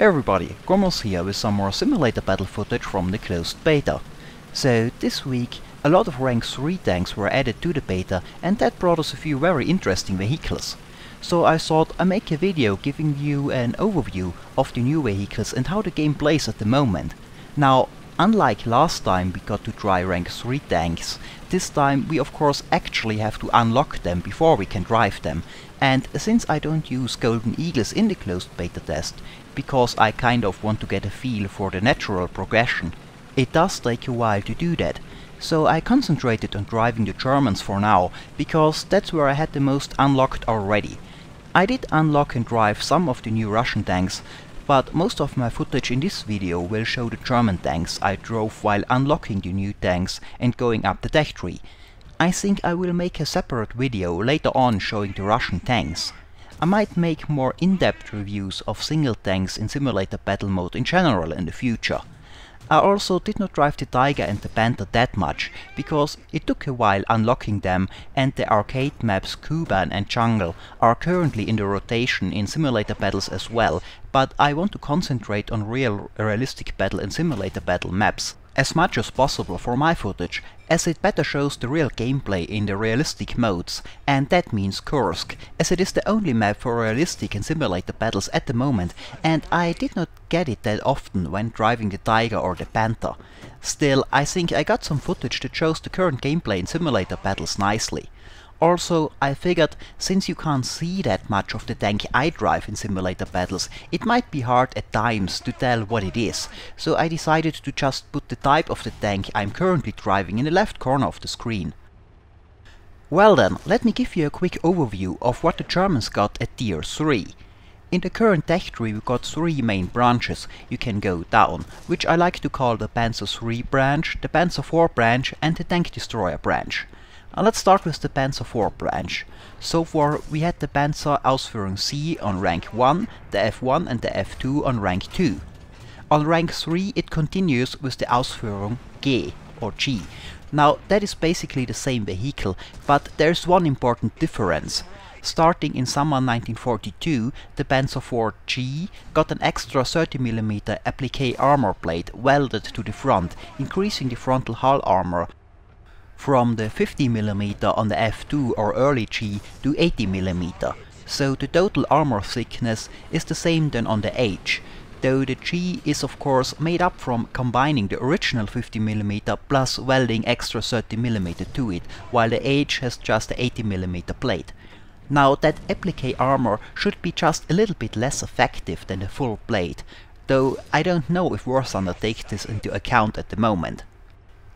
Hey everybody, Gromos here with some more simulator battle footage from the closed beta. So this week a lot of rank 3 tanks were added to the beta, and that brought us a few very interesting vehicles. So I thought I'd make a video giving you an overview of the new vehicles and how the game plays at the moment. Now, unlike last time we got to try rank 3 tanks, this time we of course actually have to unlock them before we can drive them. And since I don't use Golden Eagles in the closed beta test, because I kind of want to get a feel for the natural progression, it does take a while to do that. So I concentrated on driving the Germans for now, because that's where I had the most unlocked already. I did unlock and drive some of the new Russian tanks, but most of my footage in this video will show the German tanks I drove while unlocking the new tanks and going up the tech tree. I think I will make a separate video later on showing the Russian tanks. I might make more in-depth reviews of single tanks in simulator battle mode in general in the future. I also did not drive the Tiger and the Panther that much, because it took a while unlocking them, and the arcade maps Kuban and Jungle are currently in the rotation in simulator battles as well, but I want to concentrate on real realistic battle and simulator battle maps as much as possible for my footage, as it better shows the real gameplay in the realistic modes, and that means Kursk, as it is the only map for realistic and simulator battles at the moment, and I did not get it that often when driving the Tiger or the Panther. Still, I think I got some footage that shows the current gameplay in simulator battles nicely. Also, I figured, since you can't see that much of the tank I drive in simulator battles, it might be hard at times to tell what it is, so I decided to just put the type of the tank I'm currently driving in the left corner of the screen. Well then, let me give you a quick overview of what the Germans got at tier 3. In the current tech tree we got 3 main branches you can go down, which I like to call the Panzer 3 branch, the Panzer 4 branch and the Tank Destroyer branch. Let's start with the Panzer 4 branch. So far we had the Panzer Ausführung C on rank 1, the F1 and the F2 on rank 2. On rank 3 it continues with the Ausführung G or G. Now that is basically the same vehicle, but there's one important difference. Starting in summer 1942, the Panzer 4G got an extra 30mm applique armor plate welded to the front, increasing the frontal hull armor from the 50mm on the F2 or early G to 80mm, so the total armor thickness is the same than on the H, though the G is of course made up from combining the original 50mm plus welding extra 30mm to it, while the H has just the 80mm plate. Now that applique armor should be just a little bit less effective than the full plate, though I don't know if Warthunder takes this into account at the moment.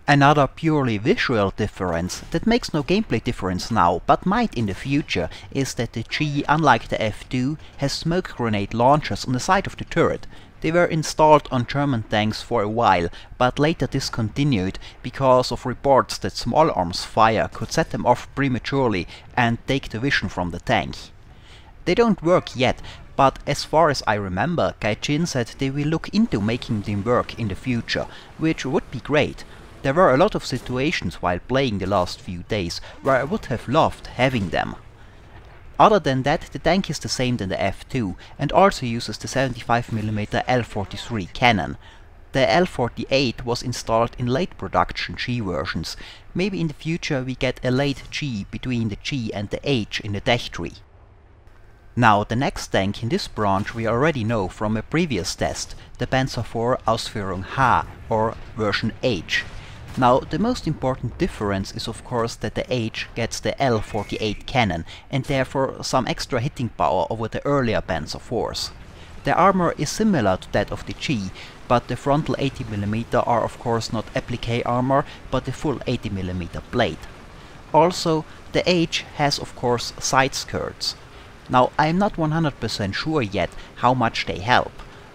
Another purely visual difference that makes no gameplay difference now, but might in the future, is that the G, unlike the F2, has smoke grenade launchers on the side of the turret. They were installed on German tanks for a while, but later discontinued because of reports that small arms fire could set them off prematurely and take the vision from the tank. They don't work yet, but as far as I remember, Gaijin said they will look into making them work in the future, which would be great. There were a lot of situations while playing the last few days where I would have loved having them. Other than that, the tank is the same than the F2 and also uses the 75mm L43 cannon. The L48 was installed in late production G versions. Maybe in the future we get a late G between the G and the H in the tech tree. Now the next tank in this branch we already know from a previous test, the Panzer 4 Ausführung H or version H. Now the most important difference is of course that the H gets the L48 cannon and therefore some extra hitting power over the earlier Panzer 4s. The armor is similar to that of the G, but the frontal 80mm are of course not applique armor but the full 80mm plate. Also the H has of course side skirts. Now I am not 100% sure yet how much they help.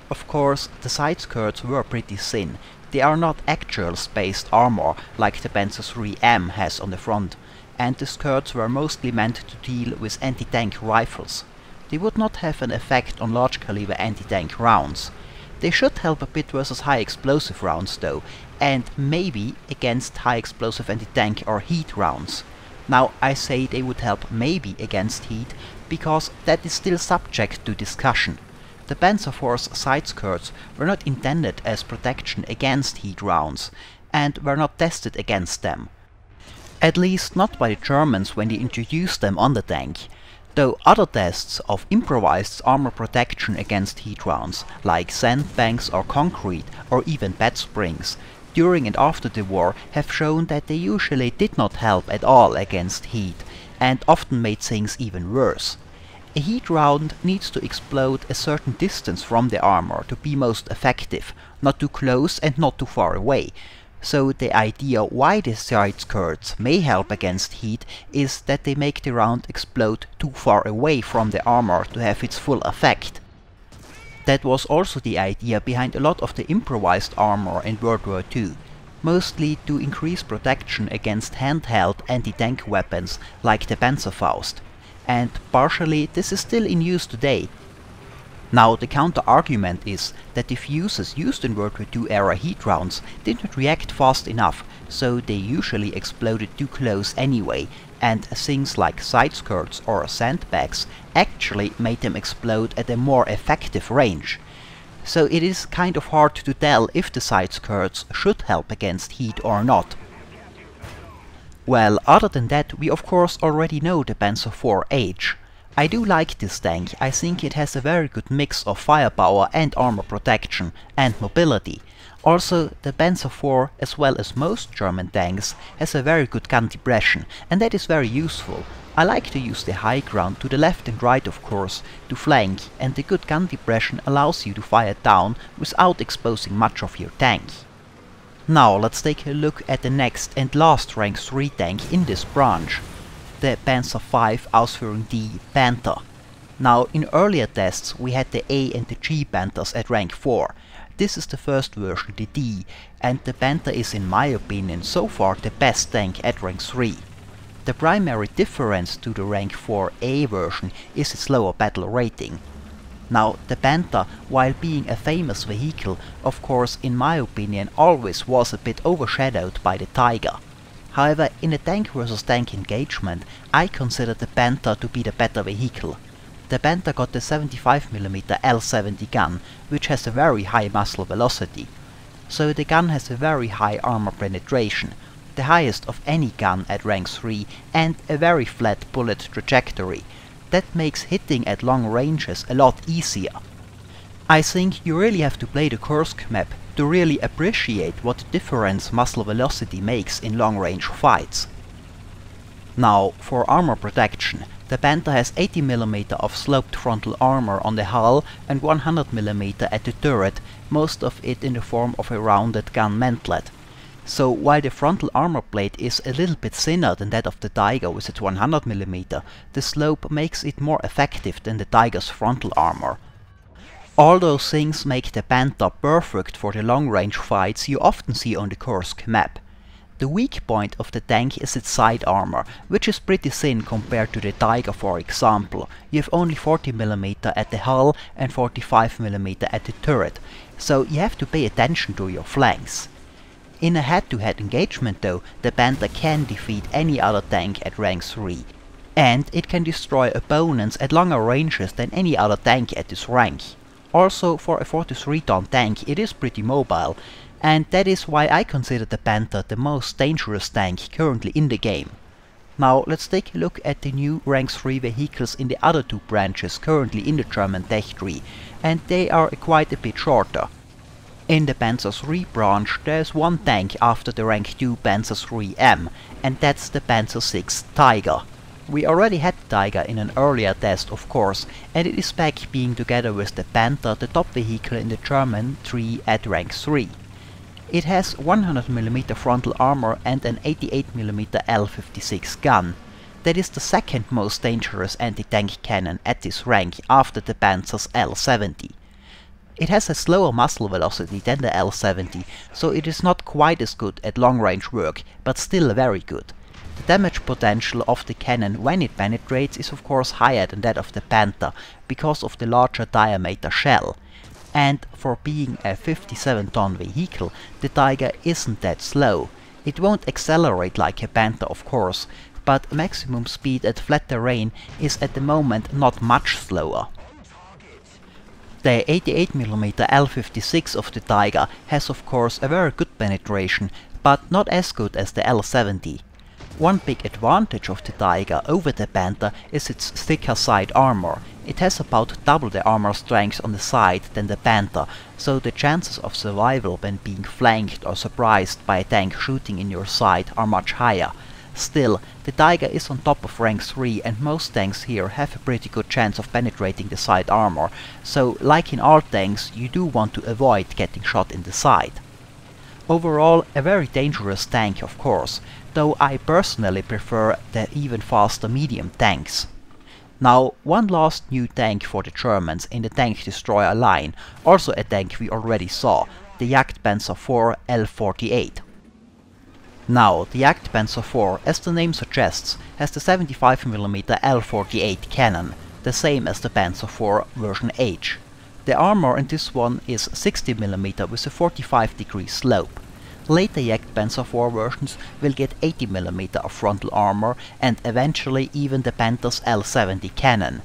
Of course the side skirts were pretty thin. They are not actual spaced armor like the Panzer 3M has on the front, and the skirts were mostly meant to deal with anti-tank rifles. They would not have an effect on large caliber anti-tank rounds. They should help a bit versus high explosive rounds though, and maybe against high explosive anti-tank or heat rounds. Now I say they would help maybe against heat, because that is still subject to discussion. the Panzer IV's side skirts were not intended as protection against heat rounds, and were not tested against them. At least not by the Germans when they introduced them on the tank, though other tests of improvised armor protection against heat rounds, like sandbanks or concrete or even bed springs, during and after the war have shown that they usually did not help at all against heat, and often made things even worse. A heat round needs to explode a certain distance from the armor to be most effective, not too close and not too far away. So the idea why the side skirts may help against heat is that they make the round explode too far away from the armor to have its full effect. That was also the idea behind a lot of the improvised armor in World War II, mostly to increase protection against handheld anti-tank weapons like the Panzerfaust, and partially this is still in use today. Now the counter-argument is that the fuses used in World War II era heat rounds did not react fast enough, so they usually exploded too close anyway, and things like side skirts or sandbags actually made them explode at a more effective range. So it is kind of hard to tell if the side skirts should help against heat or not. Well, other than that, we of course already know the Panzer IV age. I do like this tank. I think it has a very good mix of firepower and armor protection and mobility. Also, the Panzer IV, as well as most German tanks, has a very good gun depression, and that is very useful. I like to use the high ground to the left and right of course, to flank, and the good gun depression allows you to fire down without exposing much of your tank. Now let's take a look at the next and last rank 3 tank in this branch, the Panzer V Ausführung D Panther. Now in earlier tests we had the A and the G Panthers at rank 4. This is the first version, the D, and the Panther is in my opinion so far the best tank at rank 3. The primary difference to the rank 4A version is its lower battle rating. Now the Panther, while being a famous vehicle, of course in my opinion always was a bit overshadowed by the Tiger. However, in a tank versus tank engagement, I consider the Panther to be the better vehicle. The Panther got the 75mm L70 gun, which has a very high muzzle velocity. So the gun has a very high armor penetration, the highest of any gun at rank 3, and a very flat bullet trajectory. That makes hitting at long ranges a lot easier. I think you really have to play the Kursk map to really appreciate what difference muzzle velocity makes in long-range fights. Now, for armor protection, the Panther has 80mm of sloped frontal armor on the hull and 100mm at the turret, most of it in the form of a rounded gun mantlet. So while the frontal armor plate is a little bit thinner than that of the Tiger with its 100mm, the slope makes it more effective than the Tiger's frontal armor. All those things make the Panther perfect for the long-range fights you often see on the Kursk map. The weak point of the tank is its side armor, which is pretty thin compared to the Tiger for example. You have only 40mm at the hull and 45mm at the turret, so you have to pay attention to your flanks. In a head-to-head engagement though, the Panther can defeat any other tank at rank 3. And it can destroy opponents at longer ranges than any other tank at this rank. Also, for a 43-ton tank it is pretty mobile, and that is why I consider the Panther the most dangerous tank currently in the game. Now let's take a look at the new rank 3 vehicles in the other two branches currently in the German tech tree, and they are quite a bit shorter. In the Panzer III branch there is one tank after the rank 2 Panzer IIIM, and that's the Panzer VI Tiger. We already had the Tiger in an earlier test of course, and it is back being together with the Panther the top vehicle in the German tree at rank 3. It has 100mm frontal armor and an 88mm L56 gun. That is the second most dangerous anti-tank cannon at this rank after the Panzer's L70. It has a slower muzzle velocity than the L70, so it is not quite as good at long-range work, but still very good. The damage potential of the cannon when it penetrates is of course higher than that of the Panther, because of the larger diameter shell. And for being a 57-ton vehicle, the Tiger isn't that slow. It won't accelerate like a Panther of course, but maximum speed at flat terrain is at the moment not much slower. The 88mm L56 of the Tiger has of course a very good penetration, but not as good as the L70. One big advantage of the Tiger over the Panther is its thicker side armor. It has about double the armor strength on the side than the Panther, so the chances of survival when being flanked or surprised by a tank shooting in your side are much higher. Still, the Tiger is on top of rank 3 and most tanks here have a pretty good chance of penetrating the side armor, so like in all tanks you do want to avoid getting shot in the side. Overall, a very dangerous tank of course, though I personally prefer the even faster medium tanks. Now, one last new tank for the Germans in the tank destroyer line, also a tank we already saw, the Panzer IV L48. Now, the Panzer IV, as the name suggests, has the 75mm L48 cannon, the same as the Panzer IV version H. The armor in this one is 60mm with a 45-degree slope. Later Panzer IV versions will get 80mm of frontal armor and eventually even the Panther's L70 cannon.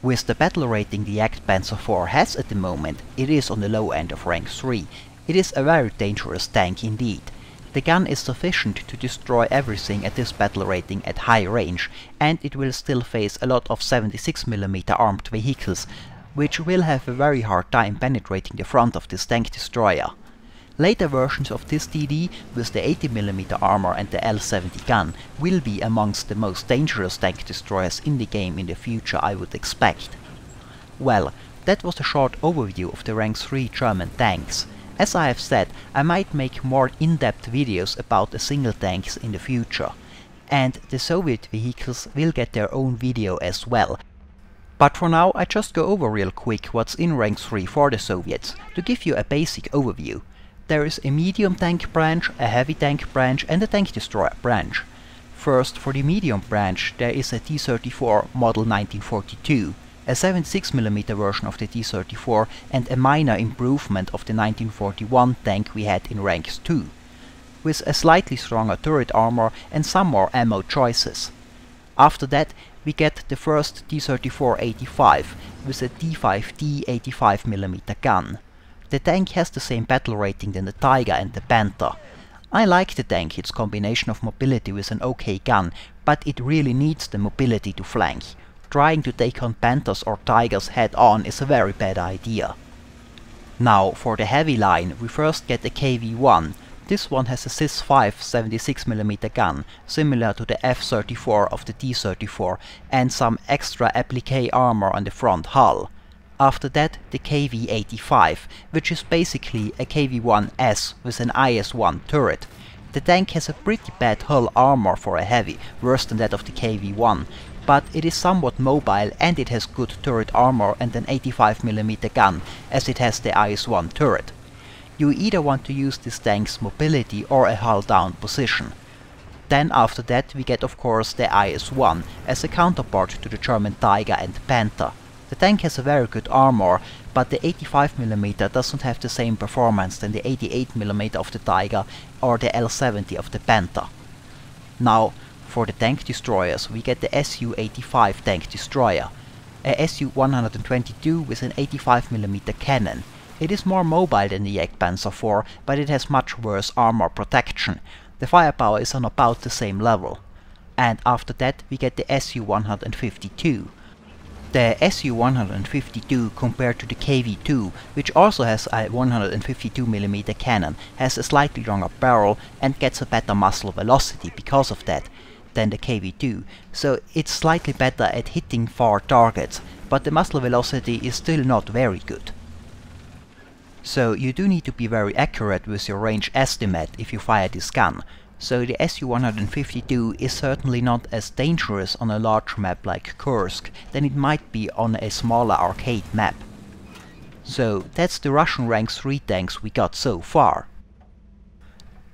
With the battle rating the Panzer IV has at the moment, it is on the low end of rank 3. It is a very dangerous tank indeed. The gun is sufficient to destroy everything at this battle rating at high range, and it will still face a lot of 76mm armed vehicles, which will have a very hard time penetrating the front of this tank destroyer. Later versions of this TD with the 80mm armor and the L70 gun will be amongst the most dangerous tank destroyers in the game in the future, I would expect. Well, that was a short overview of the rank 3 German tanks. As I have said, I might make more in-depth videos about the single tanks in the future. And the Soviet vehicles will get their own video as well. But for now I just go over real quick what's in rank 3 for the Soviets, to give you a basic overview. There is a medium tank branch, a heavy tank branch and a tank destroyer branch. First, for the medium branch there is a T-34 model 1942. A 76mm version of the T-34 and a minor improvement of the 1941 tank we had in ranks 2, with a slightly stronger turret armor and some more ammo choices. After that we get the first T-34-85 with a D5D 85mm gun. The tank has the same battle rating than the Tiger and the Panther. I like the tank, its combination of mobility with an okay gun, but it really needs the mobility to flank. Trying to take on Panthers or Tigers head on is a very bad idea. Now for the heavy line we first get the KV-1. This one has a SIS-5 76mm gun, similar to the F-34 of the T-34, and some extra applique armor on the front hull. After that the KV-85, which is basically a KV-1S with an IS-1 turret. The tank has a pretty bad hull armor for a heavy, worse than that of the KV-1. But it is somewhat mobile and it has good turret armor and an 85mm gun, as it has the IS-1 turret. You either want to use this tank's mobility or a hull down position. Then after that we get of course the IS-1 as a counterpart to the German Tiger and Panther. The tank has a very good armor, but the 85mm doesn't have the same performance than the 88mm of the Tiger or the L70 of the Panther. Now, for the tank destroyers we get the Su-85 tank destroyer, a Su-122 with an 85mm cannon. It is more mobile than the Panzer IV, but it has much worse armor protection. The firepower is on about the same level. And after that we get the Su-152. The Su-152 compared to the KV-2, which also has a 152mm cannon, has a slightly longer barrel and gets a better muzzle velocity because of that than the KV-2, so it's slightly better at hitting far targets, but the muzzle velocity is still not very good. So you do need to be very accurate with your range estimate if you fire this gun. So the Su-152 is certainly not as dangerous on a large map like Kursk than it might be on a smaller arcade map. So that's the Russian rank 3 tanks we got so far.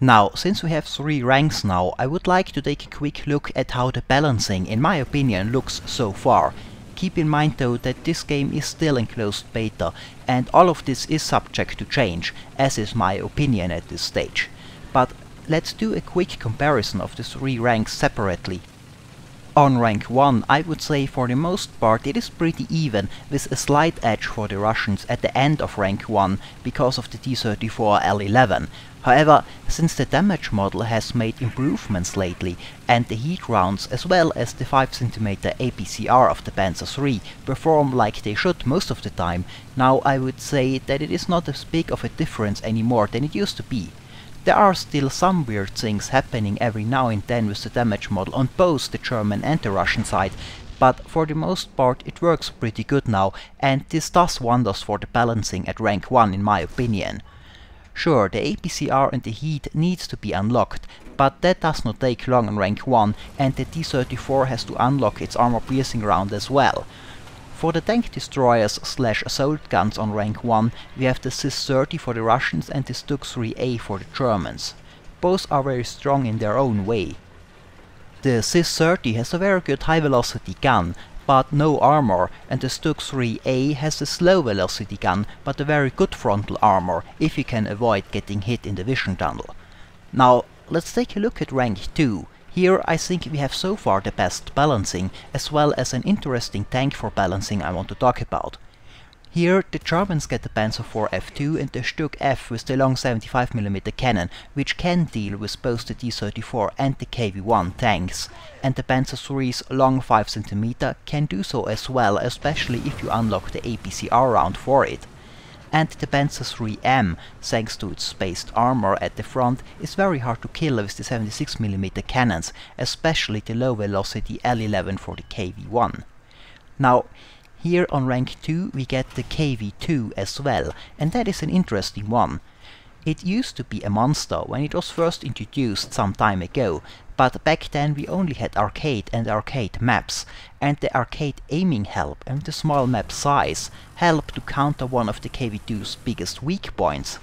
Now, since we have 3 ranks now, I would like to take a quick look at how the balancing, in my opinion, looks so far. Keep in mind though that this game is still in closed beta, and all of this is subject to change, as is my opinion at this stage. But let's do a quick comparison of the 3 ranks separately. On rank 1, I would say for the most part it is pretty even, with a slight edge for the Russians at the end of rank 1 because of the T-34-57. However, since the damage model has made improvements lately, and the heat rounds as well as the 5cm APCR of the Panzer III perform like they should most of the time, now I would say that it is not as big of a difference anymore than it used to be. There are still some weird things happening every now and then with the damage model on both the German and the Russian side, but for the most part it works pretty good now, and this does wonders for the balancing at rank 1 in my opinion. Sure, the APCR and the heat needs to be unlocked, but that does not take long on rank 1, and the T-34 has to unlock its armor-piercing round as well. For the tank destroyers / assault guns on rank 1, we have the CIS-30 for the Russians and the Stug-3A for the Germans. Both are very strong in their own way. The CIS-30 has a very good high-velocity gun, but no armor, and the Stug-3A has a slow-velocity gun, but a very good frontal armor, if you can avoid getting hit in the vision tunnel. Now, let's take a look at rank 2. Here I think we have so far the best balancing, as well as an interesting tank for balancing I want to talk about. Here the Germans get the Panzer IV F2 and the Stug F with the long 75mm cannon, which can deal with both the T-34 and the KV-1 tanks, and the Panzer III's long 5cm can do so as well, especially if you unlock the APCR round for it. And the Panzer IIIM, thanks to its spaced armor at the front, is very hard to kill with the 76mm cannons, especially the low-velocity L11 for the KV-1. Now, here on rank 2 we get the KV-2 as well, and that is an interesting one. It used to be a monster when it was first introduced some time ago, but back then we only had arcade and arcade maps, and the arcade aiming help and the small map size help to counter one of the KV-2's biggest weak points.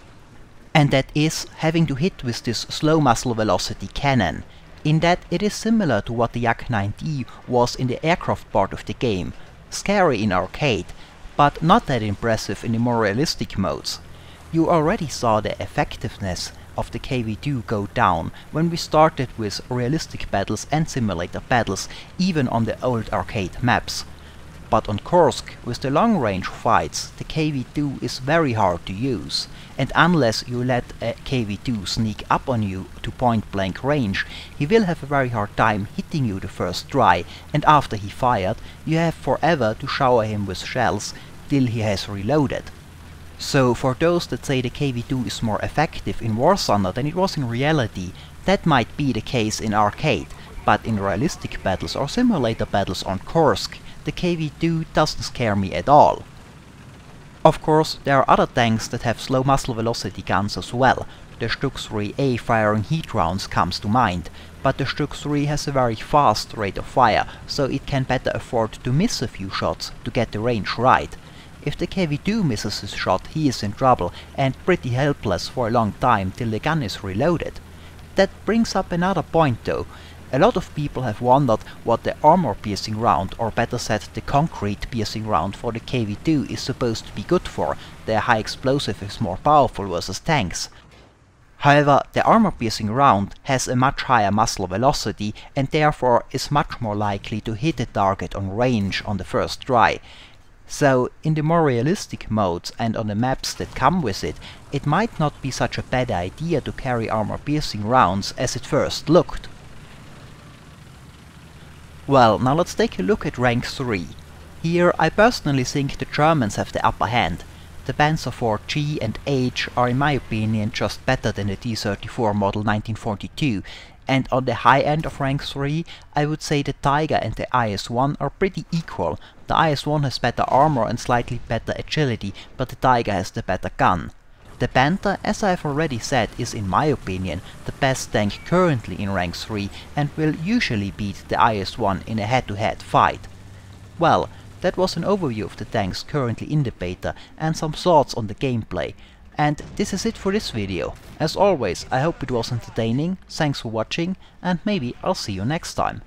And that is having to hit with this slow muzzle velocity cannon, in that it is similar to what the Yak-9D was in the aircraft part of the game, scary in arcade, but not that impressive in the more realistic modes. You already saw the effectiveness of the KV-2 go down when we started with realistic battles and simulator battles, even on the old arcade maps. But on Kursk, with the long-range fights, the KV-2 is very hard to use, and unless you let a KV-2 sneak up on you to point-blank range, he will have a very hard time hitting you the first try, and after he fired, you have forever to shower him with shells till he has reloaded. So for those that say the KV-2 is more effective in Warthunder than it was in reality, that might be the case in arcade, but in realistic battles or simulator battles on Kursk, the KV-2 doesn't scare me at all. Of course, there are other tanks that have slow muzzle velocity guns as well. The Stug-3A firing heat rounds comes to mind, but the Stug-3 has a very fast rate of fire, so it can better afford to miss a few shots to get the range right. If the KV-2 misses his shot, he is in trouble and pretty helpless for a long time till the gun is reloaded. That brings up another point though. A lot of people have wondered what the armor-piercing round, or better said the concrete-piercing round for the KV-2 is supposed to be good for. Their high explosive is more powerful versus tanks. However, the armor-piercing round has a much higher muzzle velocity and therefore is much more likely to hit a target on range on the first try. So, in the more realistic modes and on the maps that come with it, it might not be such a bad idea to carry armor-piercing rounds as it first looked. Well, now let's take a look at rank 3. Here I personally think the Germans have the upper hand. The Panzer IV G and H are in my opinion just better than the T-34 model 1942, and on the high end of rank 3 I would say the Tiger and the IS-1 are pretty equal. The IS-1 has better armor and slightly better agility, but the Tiger has the better gun. The Panther, as I have already said, is in my opinion the best tank currently in rank 3 and will usually beat the IS-1 in a head-to-head fight. Well, that was an overview of the tanks currently in the beta and some thoughts on the gameplay. And this is it for this video. As always, I hope it was entertaining, thanks for watching, and maybe I'll see you next time.